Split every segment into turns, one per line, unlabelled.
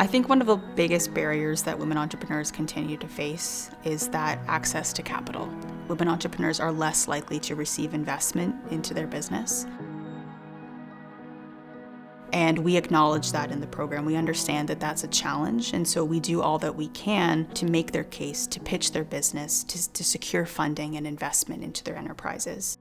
I think one of the biggest barriers that women entrepreneurs continue to face is that access to capital. Women entrepreneurs are less likely to receive investment into their business. And we acknowledge that in the program. We understand that that's a challenge, and so we do all that we can to make their case, to pitch their business, to secure funding and investment into their enterprises.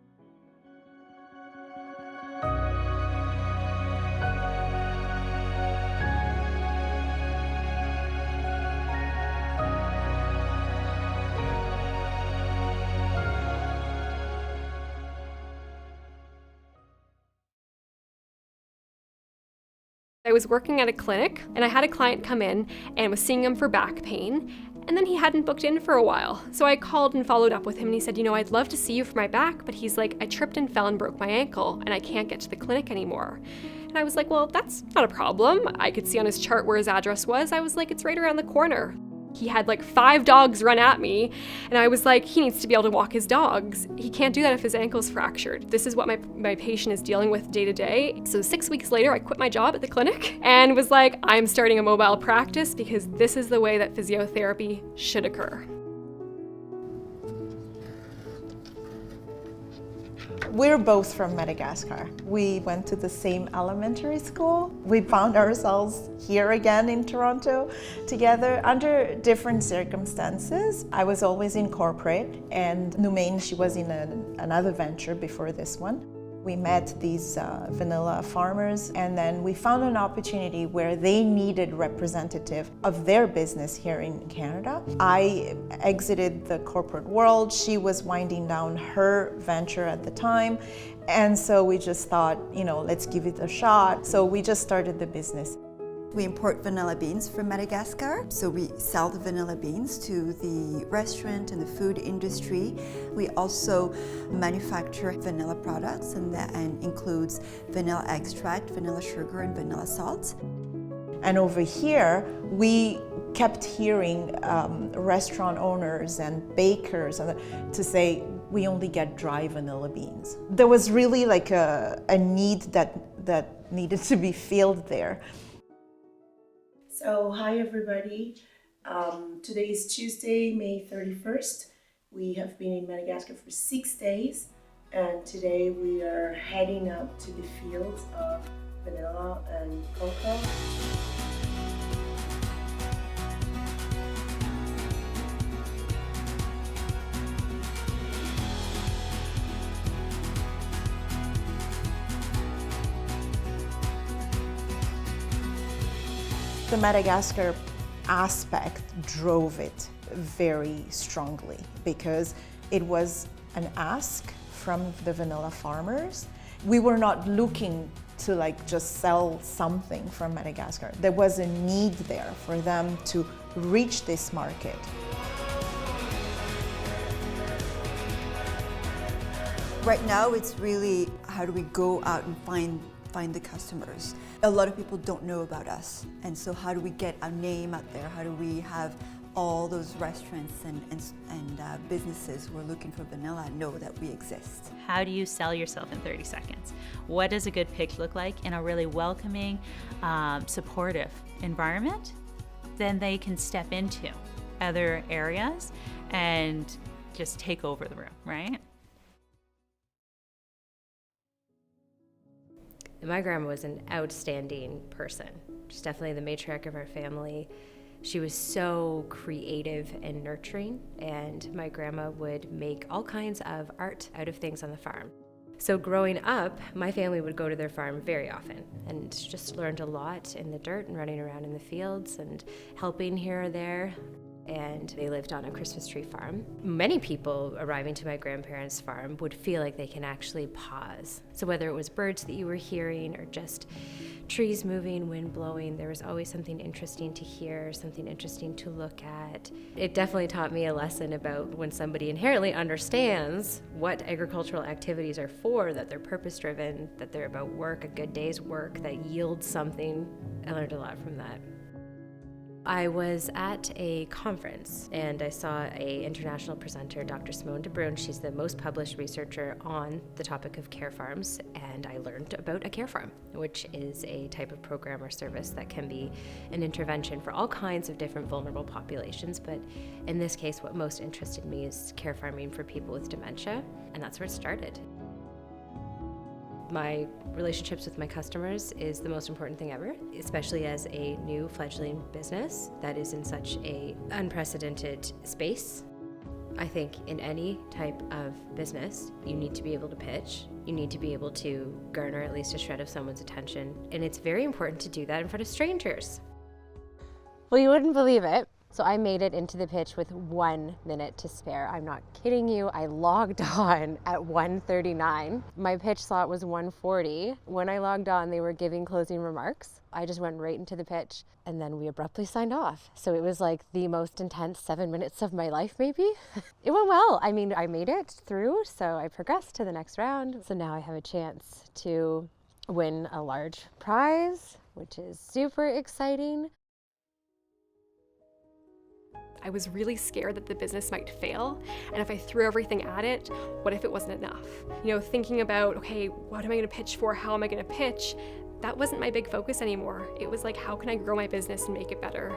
I was working at a clinic and I had a client come in and was seeing him for back pain, and then he hadn't booked in for a while. So I called and followed up with him and he said, I'd love to see you for my back, but he's like, I tripped and fell and broke my ankle and I can't get to the clinic anymore. And I was like, well, that's not a problem. I could see on his chart where his address was. I was like, it's right around the corner. He had like 5 dogs run at me, and I was like, he needs to be able to walk his dogs. He can't do that if his ankle's fractured. This is what my patient is dealing with day to day. So 6 weeks later, I quit my job at the clinic and was like, I'm starting a mobile practice because this is the way that physiotherapy should occur.
We're both from Madagascar. We went to the same elementary school. We found ourselves here again in Toronto together under different circumstances. I was always in corporate, and Numaine, she was in another venture before this one. We met these vanilla farmers, and then we found an opportunity where they needed representative of their business here in Canada. I exited the corporate world. She was winding down her venture at the time. And so we just thought, let's give it a shot. So we just started the business.
We import vanilla beans from Madagascar, so we sell the vanilla beans to the restaurant and the food industry. We also manufacture vanilla products, and that includes vanilla extract, vanilla sugar, and vanilla salt.
And over here, we kept hearing restaurant owners and bakers to say, we only get dry vanilla beans. There was really like a need that needed to be filled there.
So, hi everybody. Today is Tuesday, May 31st. We have been in Madagascar for 6 days, and today we are heading up to the fields of vanilla and cocoa.
The Madagascar aspect drove it very strongly because it was an ask from the vanilla farmers. We were not looking to just sell something from Madagascar. There was a need there for them to reach this market.
Right now, it's really how do we go out and find the customers. A lot of people don't know about us, and so how do we get our name out there? How do we have all those restaurants and businesses who are looking for vanilla know that we exist?
How do you sell yourself in 30 seconds? What does a good pitch look like in a really welcoming, supportive environment? Then they can step into other areas and just take over the room, right?
My grandma was an outstanding person. She's definitely the matriarch of our family. She was so creative and nurturing, and my grandma would make all kinds of art out of things on the farm. So growing up, my family would go to their farm very often and just learned a lot in the dirt and running around in the fields and helping here or there. And they lived on a Christmas tree farm. Many people arriving to my grandparents' farm would feel like they can actually pause. So whether it was birds that you were hearing or just trees moving, wind blowing, there was always something interesting to hear, something interesting to look at. It definitely taught me a lesson about when somebody inherently understands what agricultural activities are for, that they're purpose-driven, that they're about work, a good day's work that yields something. I learned a lot from that. I was at a conference and I saw an international presenter, Dr. Simone de Bruyn. She's the most published researcher on the topic of care farms, and I learned about a care farm, which is a type of program or service that can be an intervention for all kinds of different vulnerable populations. But in this case, what most interested me is care farming for people with dementia, and that's where it started. My relationships with my customers is the most important thing ever, especially as a new fledgling business that is in such an unprecedented space. I think in any type of business, you need to be able to pitch. You need to be able to garner at least a shred of someone's attention. And it's very important to do that in front of strangers. Well, you wouldn't believe it. So I made it into the pitch with 1 minute to spare. I'm not kidding you. I logged on at 1:39. My pitch slot was 1:40. When I logged on, they were giving closing remarks. I just went right into the pitch, and then we abruptly signed off. So it was like the most intense 7 minutes of my life, maybe. It went well. I mean, I made it through, so I progressed to the next round. So now I have a chance to win a large prize, which is super exciting.
I was really scared that the business might fail, and if I threw everything at it, what if it wasn't enough? You know, thinking about, okay, what am I gonna pitch for? How am I gonna pitch? That wasn't my big focus anymore. It was like, how can I grow my business and make it better?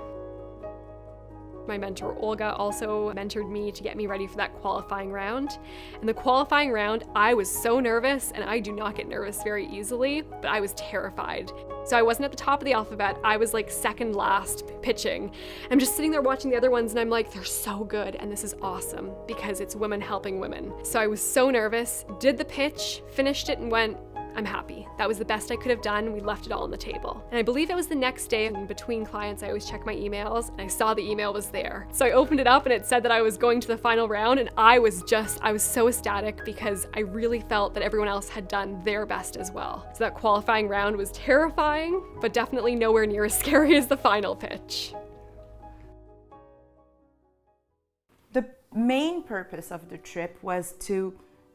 My mentor, Olga, also mentored me to get me ready for that qualifying round. And the qualifying round, I was so nervous, and I do not get nervous very easily, but I was terrified. So I wasn't at the top of the alphabet, I was like second last pitching. I'm just sitting there watching the other ones and I'm like, they're so good and this is awesome because it's women helping women. So I was so nervous, did the pitch, finished it and went, I'm happy. That was the best I could have done. We left it all on the table. And I believe it was the next day, and between clients, I always check my emails, and I saw the email was there. So I opened it up and it said that I was going to the final round, and I was so ecstatic because I really felt that everyone else had done their best as well. So that qualifying round was terrifying, but definitely nowhere near as scary as the final pitch.
The main purpose of the trip was to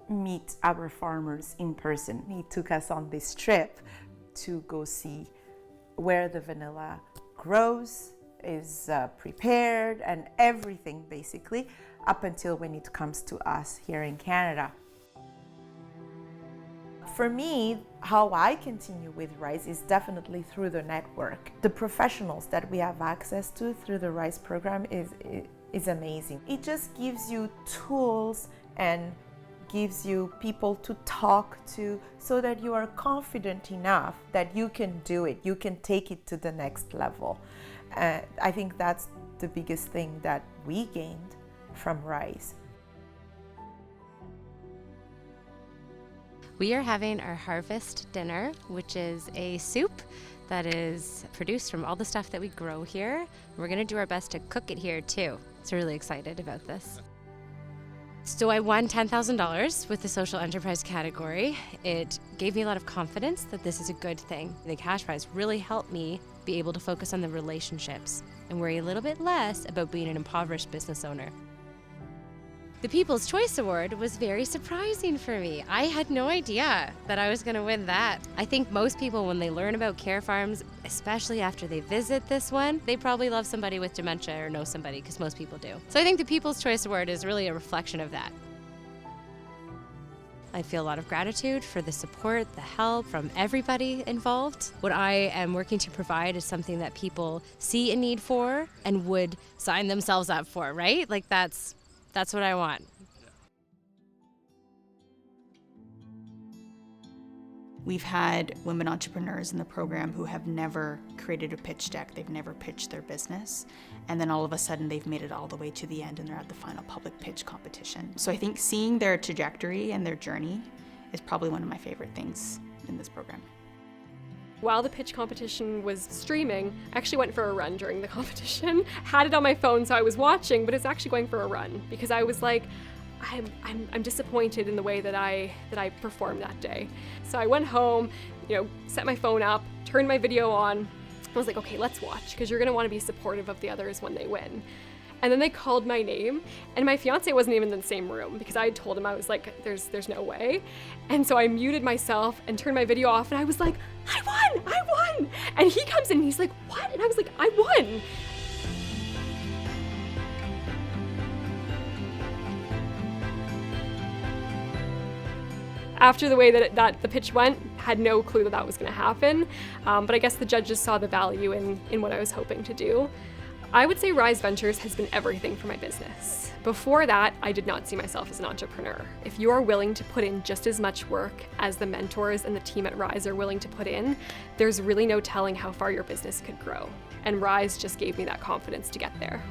meet our farmers in person. He took us on this trip to go see where the vanilla grows, is prepared, and everything basically up until when it comes to us here in Canada. For me, how I continue with RISE is definitely through the network. The professionals that we have access to through the RISE program is amazing. It just gives you tools and gives you people to talk to so that you are confident enough that you can do it, you can take it to the next level. I think that's the biggest thing that we gained from RISE.
We are having our harvest dinner, which is a soup that is produced from all the stuff that we grow here. We're gonna do our best to cook it here too. So really excited about this. So I won $10,000 with the social enterprise category. It gave me a lot of confidence that this is a good thing. The cash prize really helped me be able to focus on the relationships and worry a little bit less about being an impoverished business owner. The People's Choice Award was very surprising for me. I had no idea that I was going to win that. I think most people, when they learn about care farms, especially after they visit this one, they probably love somebody with dementia or know somebody, because most people do. So I think the People's Choice Award is really a reflection of that. I feel a lot of gratitude for the support, the help from everybody involved. What I am working to provide is something that people see a need for and would sign themselves up for, right? Like that's what I want.
We've had women entrepreneurs in the program who have never created a pitch deck, they've never pitched their business, and then all of a sudden they've made it all the way to the end and they're at the final public pitch competition. So I think seeing their trajectory and their journey is probably one of my favorite things in this program.
While the pitch competition was streaming, I actually went for a run during the competition. Had it on my phone, so I was watching, but it's actually going for a run because I was like, I'm disappointed in the way that I performed that day. So I went home, set my phone up, turned my video on. I was like, okay, let's watch, because you're gonna want to be supportive of the others when they win. And then they called my name, and my fiance wasn't even in the same room because I had told him, I was like, there's no way. And so I muted myself and turned my video off, and I was like, I won! And he comes in and he's like, what? And I was like, I won! after the way that the pitch went, had no clue that was going to happen. But I guess the judges saw the value in what I was hoping to do. I would say Rise Ventures has been everything for my business. Before that, I did not see myself as an entrepreneur. If you are willing to put in just as much work as the mentors and the team at Rise are willing to put in, there's really no telling how far your business could grow. And Rise just gave me that confidence to get there.